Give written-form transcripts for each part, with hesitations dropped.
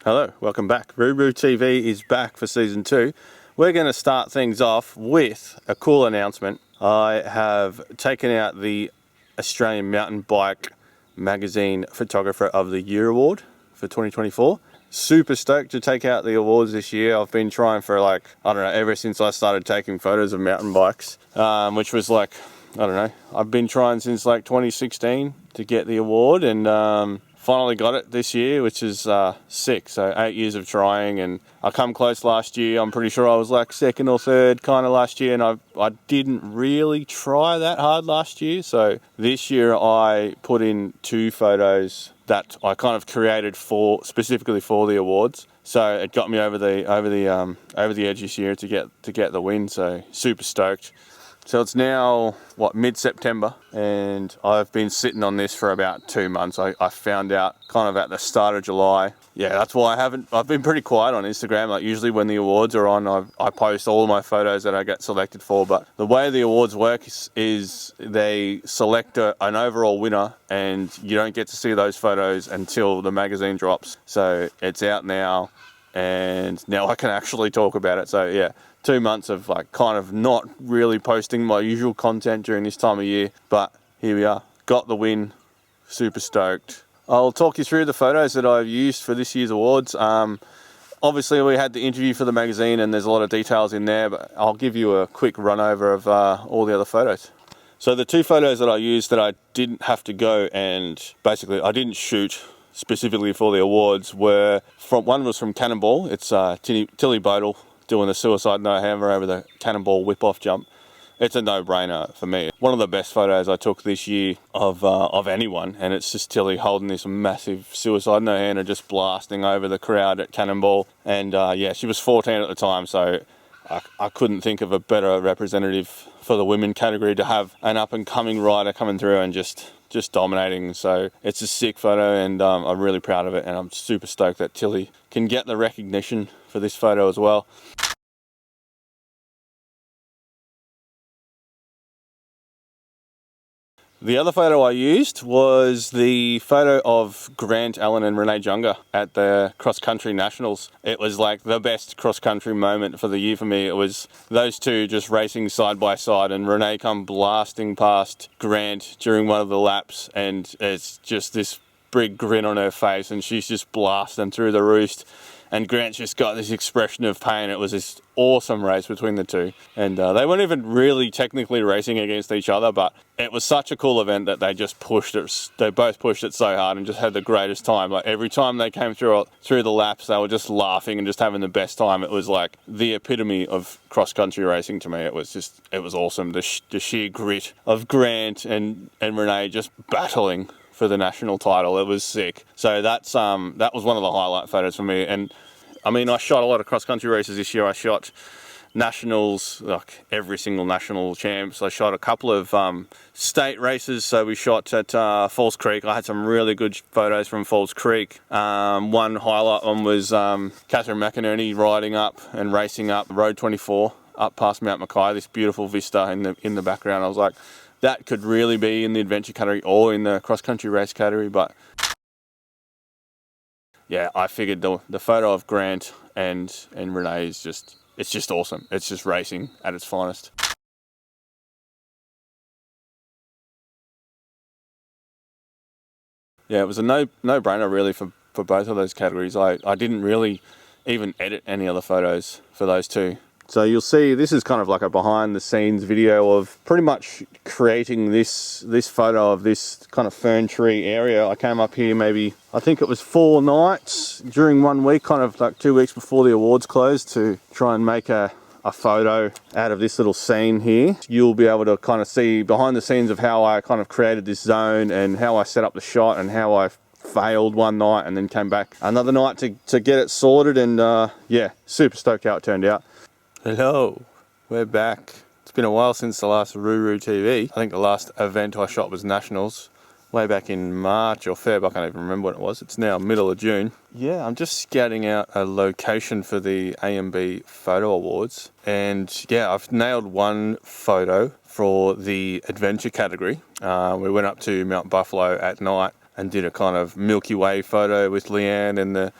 Hello, welcome back. Roo Roo TV is back for season 2. We're going to start things off with a cool announcement. I have taken out the Australian Mountain Bike Magazine Photographer of the Year award for 2024. Super stoked to take out the awards this year. I've been trying for ever since I started taking photos of mountain bikes, which was I've been trying since 2016 to get the award, and finally got it this year, which is sick. So 8 years of trying, and I come close last year. I'm pretty sure I was second or third kind of last year, and I didn't really try that hard last year. So this year I put in 2 photos that I kind of created specifically for the awards. So it got me over the edge this year to get the win. So super stoked. So it's now, mid-September, and I've been sitting on this for about 2 months. I found out kind of at the start of July. Yeah, that's why I've been pretty quiet on Instagram. Usually when the awards are on, I post all of my photos that I get selected for. But the way the awards work is they select an overall winner, and you don't get to see those photos until the magazine drops. So it's out now, and now I can actually talk about it. So yeah. 2 months of kind of not really posting my usual content during this time of year, but here we are. Got the win, super stoked. I'll talk you through the photos that I've used for this year's awards. Obviously we had the interview for the magazine and there's a lot of details in there, but I'll give you a quick run over of all the other photos. So the 2 photos that I used that I didn't have to go and basically I didn't shoot specifically for the awards one was from Cannonball. It's Tilly Bodle doing the suicide no hammer over the Cannonball whip-off jump. It's a no-brainer for me. One of the best photos I took this year of anyone, and it's just Tilly holding this massive suicide no hander just blasting over the crowd at Cannonball. And yeah, she was 14 at the time, so I couldn't think of a better representative for the women category to have an up-and-coming rider coming through and just dominating. So it's a sick photo, and I'm really proud of it, and I'm super stoked that Tilly can get the recognition for this photo as well. The other photo I used was the photo of Grant Allen and Renee Junga at the cross-country nationals. It was the best cross-country moment for the year for me. It was those two just racing side by side, and Renee come blasting past Grant during one of the laps, and it's just this big grin on her face, and she's just blasting through the roost. And Grant's just got this expression of pain. It was this awesome race between the two. And they weren't even really technically racing against each other, but it was such a cool event that they just pushed it. They both pushed it so hard and just had the greatest time. Every time they came through the laps, they were just laughing and just having the best time. It was the epitome of cross-country racing to me. It was awesome. The sheer grit of Grant and Renee just battling for the national title. It was sick. So that was one of the highlight photos for me. And I mean, I shot a lot of cross-country races this year. I shot nationals, every single national champs. I shot a couple of state races. So we shot at Falls Creek. I had some really good photos from Falls Creek. One highlight one was Catherine McInerney riding up and racing up Road 24 up past Mount Mackay. This beautiful vista in the background. I was like, that could really be in the adventure category or in the cross-country race category, but yeah, I figured the photo of Grant and Renee is just awesome. It's just racing at its finest. Yeah, it was a no-brainer really for both of those categories. I didn't really even edit any other photos for those two. So you'll see this is kind of a behind the scenes video of pretty much creating this photo of this kind of fern tree area. I came up here I think it was 4 nights during 1 week, kind of 2 weeks before the awards closed, to try and make a photo out of this little scene here. You'll be able to kind of see behind the scenes of how I kind of created this zone and how I set up the shot and how I failed one night and then came back another night to get it sorted. And yeah, super stoked how it turned out. Hello, we're back. It's been a while since the last Roo Roo TV. I think the last event I shot was Nationals, way back in March or Feb. I can't even remember what it was. It's now middle of June. Yeah, I'm just scouting out a location for the AMB Photo Awards. And yeah, I've nailed one photo for the adventure category. We went up to Mount Buffalo at night and did a kind of Milky Way photo with Leanne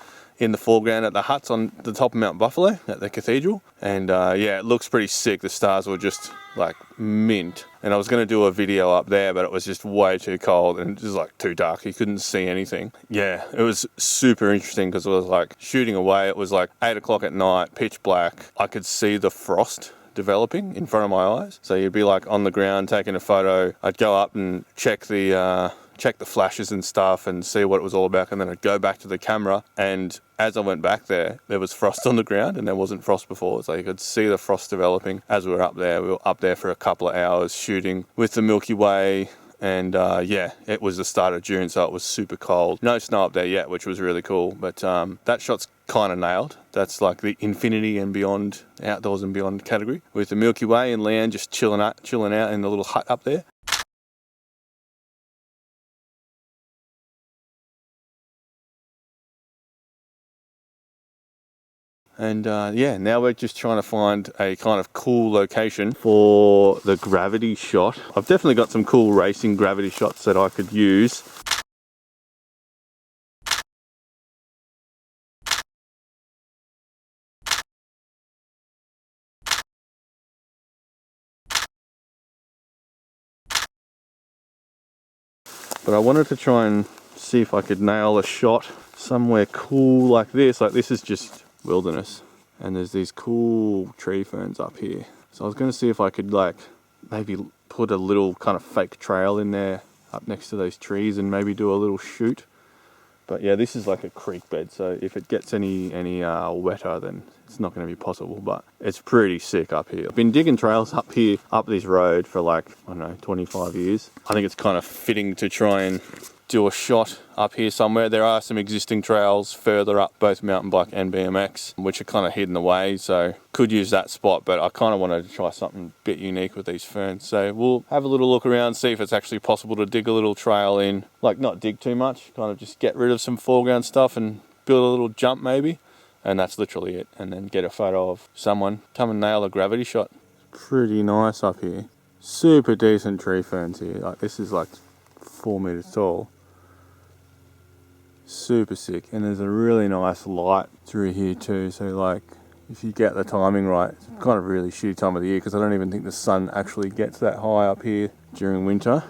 in the foreground at the huts on the top of Mount Buffalo at the cathedral. And yeah, it looks pretty sick. The stars were just like mint. And I was going to do a video up there, but it was just way too cold and it was like too dark. You couldn't see anything. Yeah, it was super interesting because it was like shooting away. It was like 8 o'clock at night, pitch black. I could see the frost developing in front of my eyes. So you'd be like on the ground taking a photo. I'd go up and check the flashes and stuff and see what it was all about, and then I'd go back to the camera, and as I went back there was frost on the ground and there wasn't frost before, so you could see the frost developing as we were up there. We were up there for a couple of hours shooting with the Milky Way, and yeah, it was the start of June, so it was super cold. No snow up there yet, which was really cool, but that shot's kind of nailed. That's like the infinity and beyond, outdoors and beyond category, with the Milky Way and Leanne just chilling out in the little hut up there. And yeah, now we're just trying to find a kind of cool location for the gravity shot. I've definitely got some cool racing gravity shots that I could use. But I wanted to try and see if I could nail a shot somewhere cool like this. Like, this is just wilderness and there's these cool tree ferns up here. So I was going to see if I could like maybe put a little kind of fake trail in there up next to those trees and maybe do a little shoot. But yeah, this is like a creek bed, so if it gets any wetter, then it's not going to be possible, but it's pretty sick up here. I've been digging trails up here, up this road for like, I don't know, 25 years. I think it's kind of fitting to try and do a shot up here somewhere. There are some existing trails further up, both mountain bike and BMX, which are kind of hidden away, so could use that spot, but I kind of wanted to try something a bit unique with these ferns. So we'll have a little look around, see if it's actually possible to dig a little trail in, like not dig too much, kind of just get rid of some foreground stuff and build a little jump maybe, and that's literally it, and then get a photo of someone come and nail a gravity shot. Pretty nice up here. Super decent tree ferns here. Like, this is like 4 meters tall. Super sick, and there's a really nice light through here too, so like if you get the timing right, it's kind of really shitty time of the year because I don't even think the sun actually gets that high up here during winter.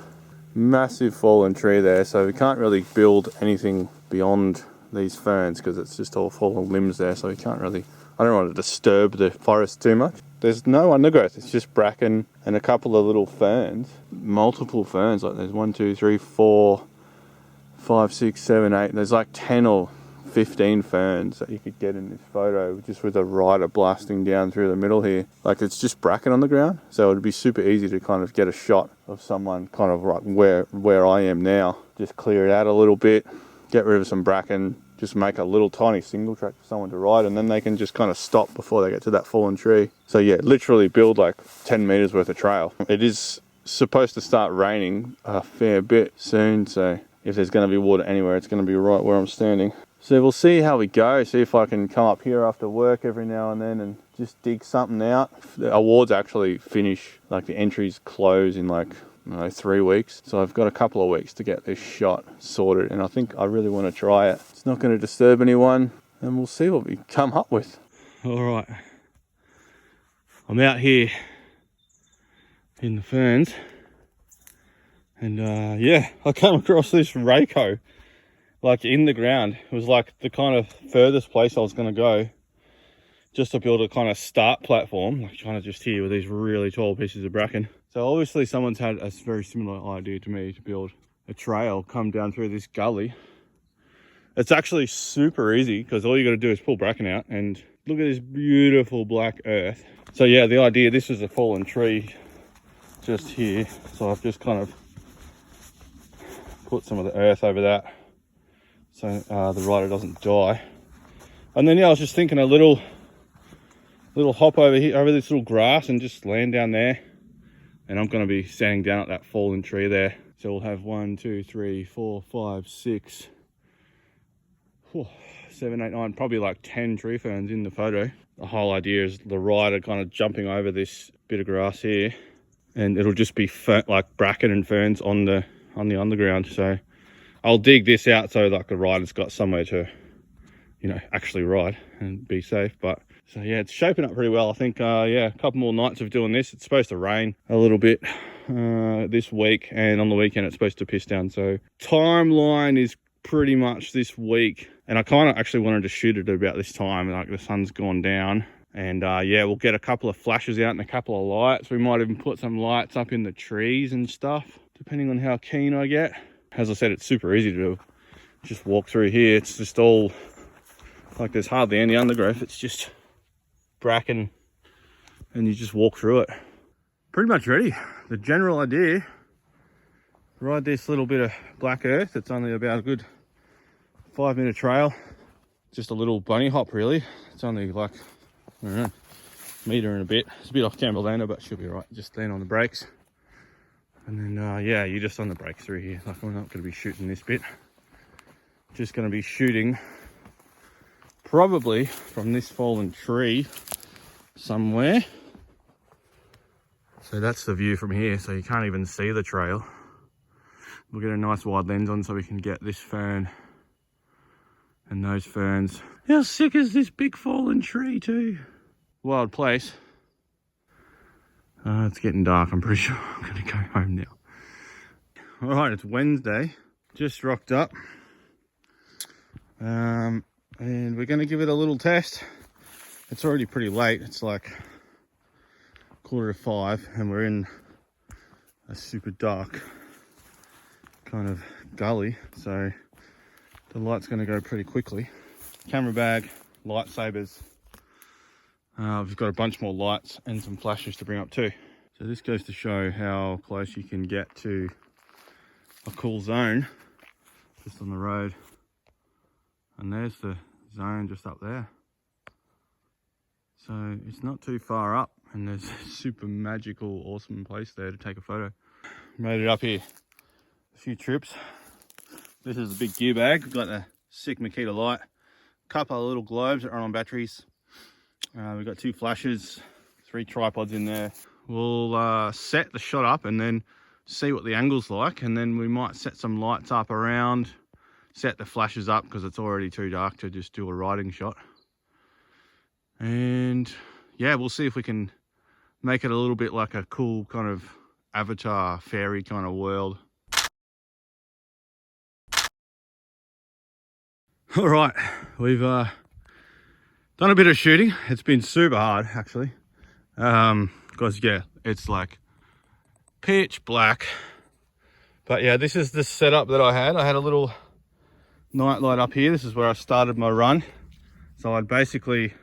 Massive fallen tree there, so we can't really build anything beyond these ferns because it's just all fallen limbs there, so we can't really, I don't want to disturb the forest too much. There's no undergrowth, it's just bracken and a couple of little ferns, multiple ferns, like there's 1, 2, 3, 4, 5, 6, 7, 8. There's like 10 or 15 ferns that you could get in this photo just with a rider blasting down through the middle here. Like, it's just bracken on the ground, so it would be super easy to kind of get a shot of someone kind of right where I am now. Just clear it out a little bit, get rid of some bracken, just make a little tiny single track for someone to ride, and then they can just kind of stop before they get to that fallen tree. So yeah, literally build like 10 meters worth of trail. It is supposed to start raining a fair bit soon, so if there's going to be water anywhere, it's going to be right where I'm standing. So we'll see how we go, see if I can come up here after work every now and then and just dig something out. The awards actually finish, like the entries close in like, I don't know, 3 weeks. So I've got a couple of weeks to get this shot sorted, and I think I really want to try it. It's not going to disturb anyone, and we'll see what we come up with. All right, I'm out here in the ferns. And yeah, I came across this Rayco, like in the ground. It was like the kind of furthest place I was going to go, just to build a kind of start platform, like kind of just here with these really tall pieces of bracken. So obviously someone's had a very similar idea to me to build a trail, come down through this gully. It's actually super easy because all you got to do is pull bracken out and look at this beautiful black earth. So yeah, the idea, this is a fallen tree just here. So I've just kind of put some of the earth over that so the rider doesn't die. And then yeah, I was just thinking a little hop over here, over this little grass, and just land down there. And I'm going to be standing down at that fallen tree there. So we'll have 1, 2, 3, 4, 5, 6, 7, 8, 9, probably like 10 tree ferns in the photo. The whole idea is the rider kind of jumping over this bit of grass here, and it'll just be like bracken and ferns on the underground. So I'll dig this out so like the rider's got somewhere to you know, actually ride and be safe. But so yeah, it's shaping up pretty well. I think yeah, a couple more nights of doing this. It's supposed to rain a little bit this week, and on the weekend it's supposed to piss down. So timeline is pretty much this week, and I kind of actually wanted to shoot it at about this time, like the sun's gone down. And yeah, we'll get a couple of flashes out and a couple of lights. We might even put some lights up in the trees and stuff, depending on how keen I get. As I said, it's super easy to do. Just walk through here. It's just all, like there's hardly any undergrowth. It's just bracken, and you just walk through it. Pretty much ready. The general idea, ride this little bit of black earth. It's only about a good 5-minute trail. Just a little bunny hop really. It's only like, I don't know, metre and a bit. It's a bit off Campbellanda, but she'll be right. Just stand on the brakes. And then, yeah, you're just on the brakes through here. Like, we're not going to be shooting this bit. Just going to be shooting probably from this fallen tree somewhere. So that's the view from here. So you can't even see the trail. We'll get a nice wide lens on so we can get this fern and those ferns. How sick is this big fallen tree too? Wild place. It's getting dark. I'm pretty sure I'm going to go home now. All right, it's Wednesday. Just rocked up. And we're going to give it a little test. It's already pretty late. It's like 4:45 and we're in a super dark kind of gully. So the light's going to go pretty quickly. Camera bag, lightsabers. We've got a bunch more lights and some flashes to bring up too. So this goes to show how close you can get to a cool zone just on the road. And there's the zone just up there. So it's not too far up, and there's a super magical, awesome place there to take a photo. Made it up here. A few trips. This is a big gear bag. We've got a sick Makita light, a couple of little globes that run on batteries. We've got 2 flashes, 3 tripods in there. We'll set the shot up and then see what the angle's like, and then we might set some lights up around, set the flashes up because it's already too dark to just do a riding shot. And yeah, we'll see if we can make it a little bit like a cool kind of Avatar fairy kind of world. All right, we've done a bit of shooting. It's been super hard actually, because yeah, it's like pitch black. But yeah, this is the setup that I had. I had a little night light up here. This is where I started my run. So I'd basically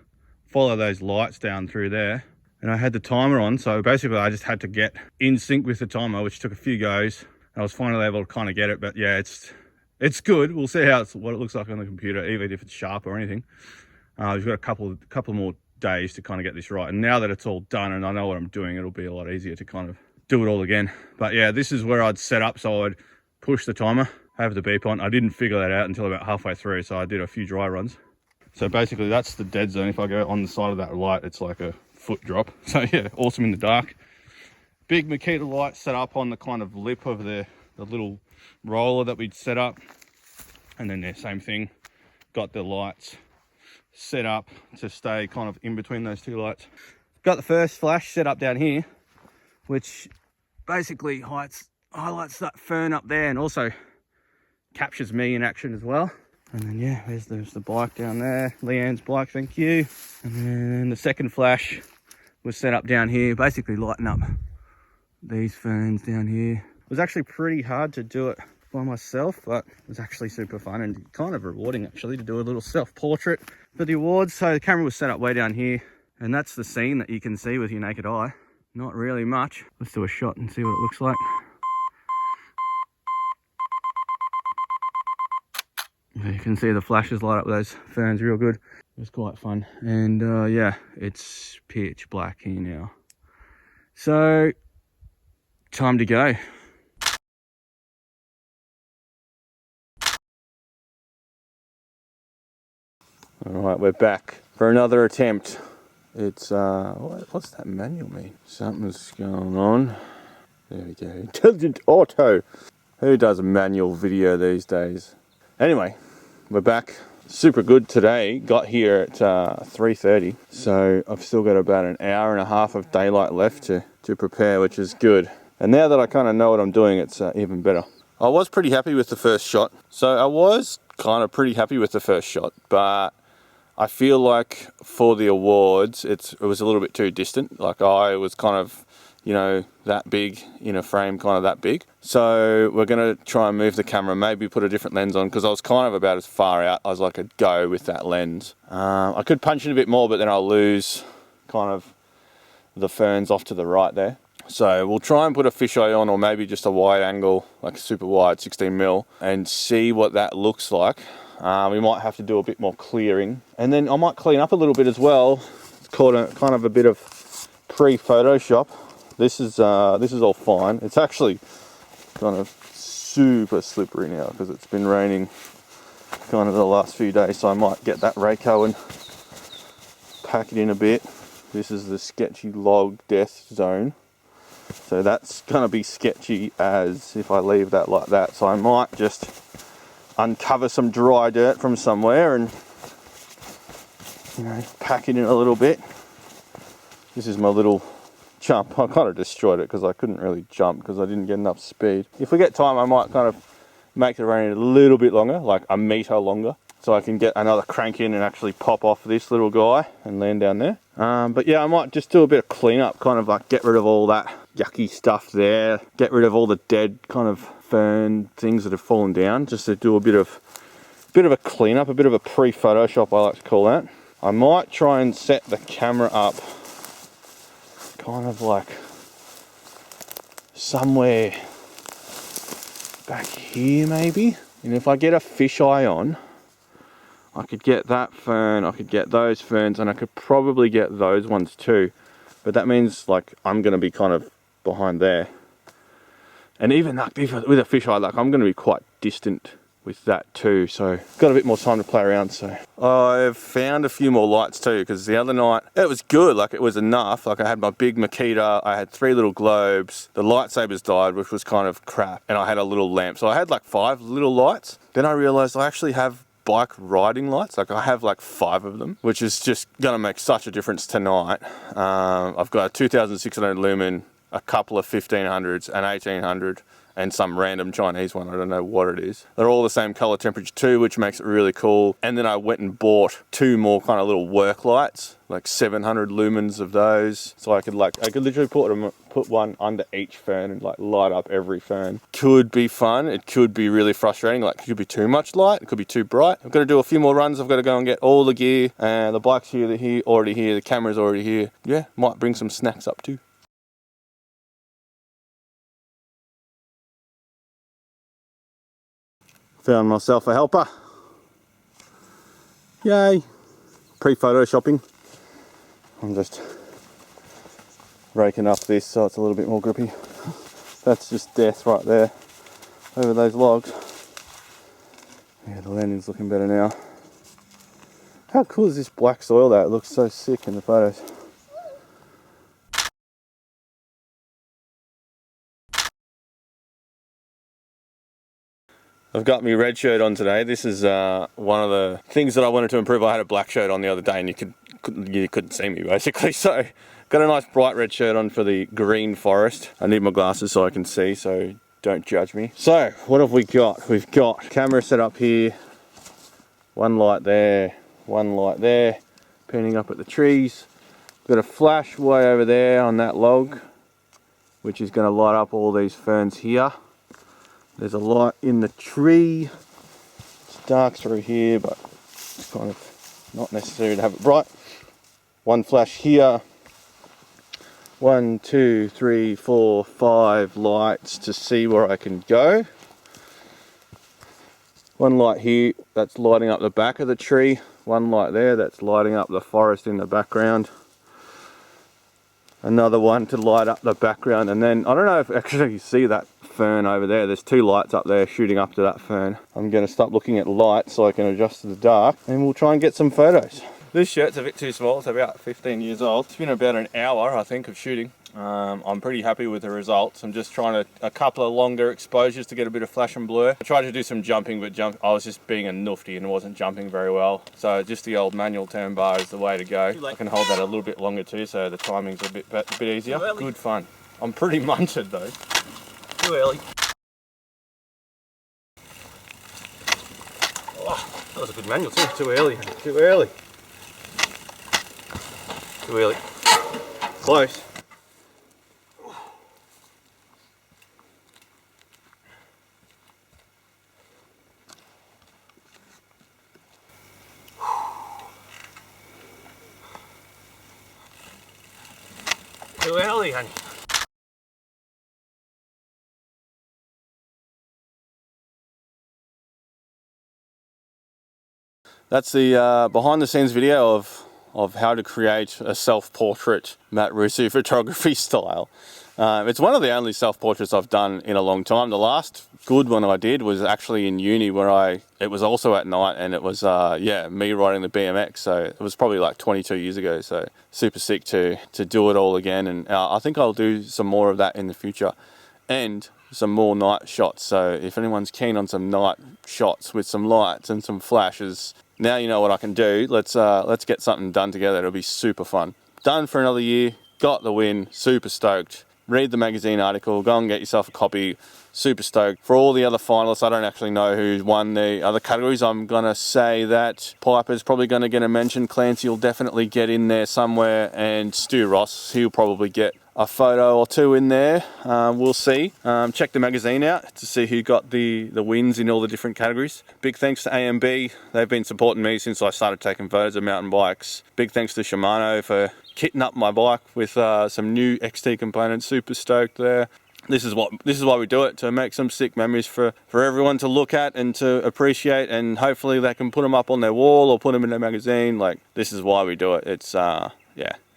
follow those lights down through there, and I had the timer on. So basically I just had to get in sync with the timer, which took a few goes. I was finally able to kind of get it, but yeah, it's good. We'll see what it looks like on the computer, even if it's sharp or anything. We've got a couple more days to kind of get this right. And now that it's all done and I know what I'm doing, it'll be a lot easier to kind of do it all again. But yeah, this is where I'd set up. So I'd push the timer, have the beep on. I didn't figure that out until about halfway through. So I did a few dry runs. So basically that's the dead zone. If I go on the side of that light, it's like a foot drop. So yeah, awesome in the dark. Big Makita light set up on the kind of lip of the little roller that we'd set up. And then the same thing, got the lights set up to stay kind of in between those 2 lights. Got the first flash set up down here, which basically highlights that fern up there and also captures me in action as well. And then yeah, there's the bike down there, Leanne's bike, thank you. And then the second flash was set up down here, basically lighting up these ferns down here. It was actually pretty hard to do it by myself, but it was actually super fun and kind of rewarding actually to do a little self-portrait for the awards. So the camera was set up way down here, and that's the scene that you can see with your naked eye. Not really much. Let's do a shot and see what it looks like. You can see the flashes light up those ferns real good. It was quite fun. And yeah, it's pitch black here now. So, time to go. All right, we're back for another attempt. It's, what's that manual mean? Something's going on. There we go. Intelligent Auto. Who does a manual video these days? Anyway, we're back. super good today. Got here at 3:30, so I've still got about an hour and a half of daylight left to prepare, which is good. And now that I kind of know what I'm doing, it's even better. I was pretty happy with the first shot. So I was kind of pretty happy with the first shot, but I feel like for the awards, it was a little bit too distant. Like I was kind of, you know, that big in a frame, kind of that big. So we're going to try and move the camera, maybe put a different lens on, because I was kind of about as far out as I could go with that lens. I could punch it a bit more, but then I'll lose kind of the ferns off to the right there. So we'll try and put a fisheye on, or maybe just a wide angle, like a super wide 16mm, and see what that looks like. We might have to do a bit more clearing, and then I might clean up a little bit as well. It's called kind of a bit of pre-Photoshop. This is all fine. It's actually kind of super slippery now because it's been raining kind of the last few days, so I might get that Rayco and pack it in a bit. This is the sketchy log death zone, so that's going to be sketchy as if I leave that like that. So I might just uncover some dry dirt from somewhere and, you know, pack it in a little bit. This is my little jump. I kind of destroyed it because I couldn't really jump because I didn't get enough speed. If we get time, I might kind of make the rain a little bit longer, like a meter longer, so I can get another crank in and actually pop off this little guy and land down there. But yeah, I might just do a bit of cleanup, kind of like get rid of all that yucky stuff there, get rid of all the dead kind of fern things that have fallen down, just to do a bit of a cleanup, a bit of a pre-Photoshop, I like to call that. I might try and set the camera up kind of like somewhere back here maybe, and if I get a fisheye on, I could get that fern, I could get those ferns, and I could probably get those ones too, but that means like I'm going to be kind of behind there, and even like with a fisheye, like I'm going to be quite distant with that too, so got a bit more time to play around. So I've found a few more lights too, because the other night it was good, like it was enough. Like I had my big Makita, I had 3 little globes, the lightsabers died, which was kind of crap, and I had a little lamp, so I had like 5 little lights. Then I realized I actually have bike riding lights, like I have like 5 of them, which is just gonna make such a difference tonight. I've got a 2600 lumen, a couple of 1500s, an 1800, and some random Chinese one, I don't know what it is. They're all the same color temperature too, which makes it really cool. And then I went and bought 2 more kind of little work lights, like 700 lumens of those. So I could literally put one under each fern and like light up every fern. Could be fun, it could be really frustrating, like it could be too much light, it could be too bright. I've got to do a few more runs, I've got to go and get all the gear, and the bike's here, already here, the camera's already here. Yeah, might bring some snacks up too. Found myself a helper. Yay! Pre-photoshopping. I'm just raking up this so it's a little bit more grippy. That's just death right there over those logs. Yeah, the landing's looking better now. How cool is this black soil though? It looks so sick in the photos. I've got my red shirt on today. This is one of the things that I wanted to improve. I had a black shirt on the other day and you couldn't see me basically. So got a nice bright red shirt on for the green forest. I need my glasses so I can see, so don't judge me. So what have we got? We've got camera set up here. 1 light there, 1 light there, panning up at the trees. Got a flash way over there on that log, which is going to light up all these ferns here. There's a light in the tree. It's dark through here, but it's kind of not necessary to have it bright. 1 flash here. 1, 2, 3, 4, 5 lights to see where I can go. 1 light here, that's lighting up the back of the tree. 1 light there, that's lighting up the forest in the background. Another one to light up the background, and then I don't know if actually you see that fern over there. There's 2 lights up there shooting up to that fern. I'm going to stop looking at light so I can adjust to the dark, and we'll try and get some photos. This shirt's a bit too small, it's about 15 years old. It's been about an hour I think of shooting. I'm pretty happy with the results. I'm just trying a couple of longer exposures to get a bit of flash and blur. I tried to do some jumping, but I was just being a nufty and wasn't jumping very well. So just the old manual turn bar is the way to go. I can hold that a little bit longer too, so the timing's a bit easier. Good fun. I'm pretty munted though. Too early. Oh, that was a good manual too. Too early. Too early. Too early. Close. Too early, honey. That's the behind the scenes video of how to create a self-portrait Matt Rusu photography style. It's one of the only self-portraits I've done in a long time. The last good one I did was actually in uni where it was also at night, and it was me riding the BMX, so it was probably like 22 years ago, so super sick to do it all again, and I think I'll do some more of that in the future, and some more night shots. So if anyone's keen on some night shots with some lights and some flashes, now you know what I can do. Let's get something done together. It'll be super fun. Done for another year, got the win, super stoked. Read the magazine article, go and get yourself a copy, super stoked. For all the other finalists, I don't actually know who's won the other categories. I'm gonna say that Piper's probably gonna get a mention, Clancy will definitely get in there somewhere, and Stu Ross, he'll probably get a photo or two in there. We'll see. Check the magazine out to see who got the wins in all the different categories. Big thanks to AMB. They've been supporting me since I started taking photos of mountain bikes. Big thanks to Shimano for kitting up my bike with some new XT components. Super stoked there. This is why we do it, to make some sick memories for everyone to look at and to appreciate, and hopefully they can put them up on their wall or put them in their magazine. Like, this is why we do it. It's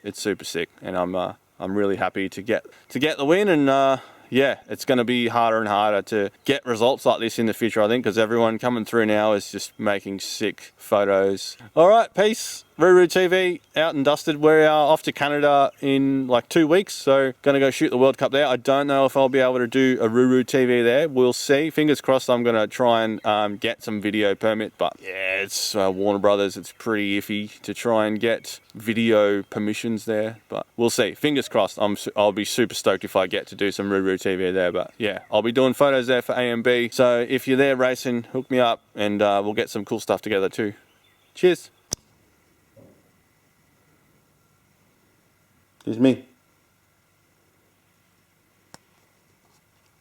it's super sick, and I'm really happy to get the win, and it's going to be harder and harder to get results like this in the future, I think, because everyone coming through now is just making sick photos. All right, peace. Roo Roo TV, out and dusted. We're off to Canada in like 2 weeks, so going to go shoot the World Cup there. I don't know if I'll be able to do a Roo Roo TV there. We'll see. Fingers crossed I'm going to try and get some video permit, but yeah, it's Warner Brothers. It's pretty iffy to try and get video permissions there, but we'll see. Fingers crossed. I'll be super stoked if I get to do some Roo Roo TV there, but yeah, I'll be doing photos there for AMB. So if you're there racing, hook me up, and we'll get some cool stuff together too. Cheers. Here's me.